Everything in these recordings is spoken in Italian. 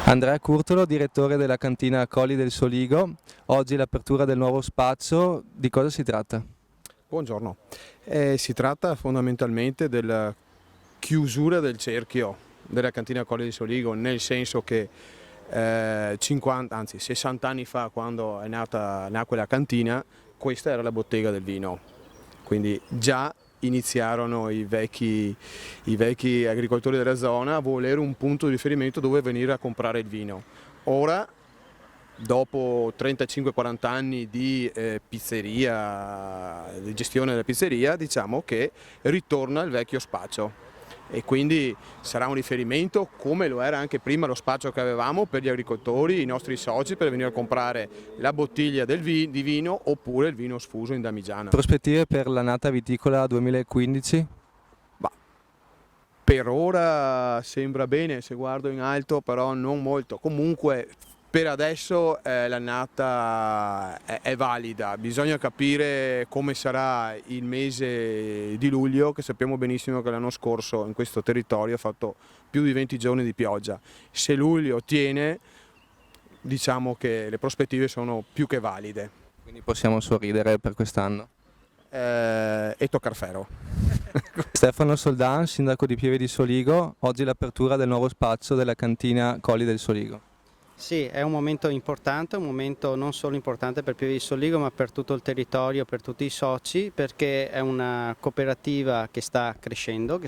Andrea Curtolo, direttore della cantina Colli del Soligo. Oggi l'apertura del nuovo spazio, di cosa si tratta? Buongiorno, si tratta fondamentalmente della chiusura del cerchio della cantina Colli del Soligo, nel senso che 50, anzi 60 anni fa, quando nacque la cantina, questa era la bottega del vino, quindi già iniziarono i vecchi agricoltori della zona a volere un punto di riferimento dove venire a comprare il vino. Ora, dopo 35-40 anni di pizzeria, di gestione della pizzeria, diciamo che ritorna il vecchio spaccio e quindi sarà un riferimento, come lo era anche prima lo spaccio che avevamo, per gli agricoltori, i nostri soci, per venire a comprare la bottiglia di vino oppure il vino sfuso in damigiana. Prospettive per l'annata viticola 2015? Bah, per ora sembra bene, se guardo in alto, però non molto. Comunque per adesso l'annata è valida, bisogna capire come sarà il mese di luglio, che sappiamo benissimo che l'anno scorso in questo territorio ha fatto più di 20 giorni di pioggia. Se luglio tiene, diciamo che le prospettive sono più che valide. Quindi possiamo sorridere per quest'anno. E toccar ferro. Stefano Soldan, sindaco di Pieve di Soligo, oggi l'apertura del nuovo spazio della cantina Colli del Soligo. Sì, è un momento importante, un momento non solo importante per Pieve di Soligo ma per tutto il territorio, per tutti i soci, perché è una cooperativa che sta crescendo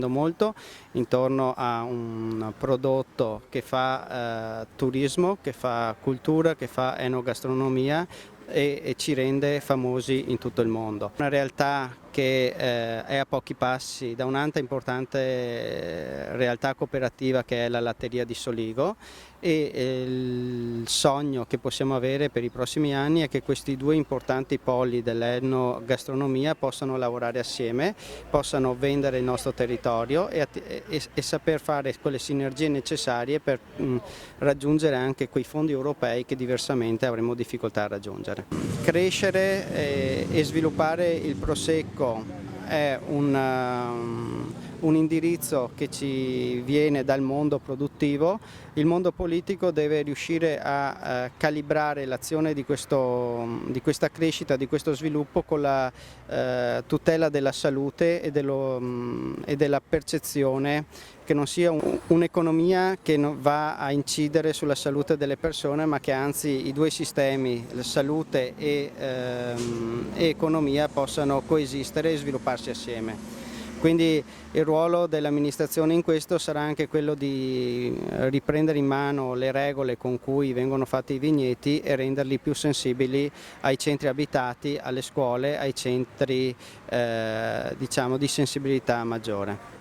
molto intorno a un prodotto che fa turismo, che fa cultura, che fa enogastronomia e ci rende famosi in tutto il mondo. Una realtà che è a pochi passi da un'altra importante realtà cooperativa che è la latteria di Soligo e il sogno che possiamo avere per i prossimi anni è che questi due importanti poli dell'enogastronomia possano lavorare assieme, possano vendere il nostro territorio e saper fare quelle sinergie necessarie per raggiungere anche quei fondi europei che diversamente avremo difficoltà a raggiungere. Crescere e sviluppare il Prosecco è un indirizzo che ci viene dal mondo produttivo. Il mondo politico deve riuscire a calibrare l'azione di questa crescita, di questo sviluppo con la tutela della salute e della percezione che non sia un'economia che va a incidere sulla salute delle persone, ma che anzi i due sistemi, la salute e economia, possano coesistere e svilupparsi assieme. Quindi il ruolo dell'amministrazione in questo sarà anche quello di riprendere in mano le regole con cui vengono fatti i vigneti e renderli più sensibili ai centri abitati, alle scuole, ai centri diciamo, di sensibilità maggiore.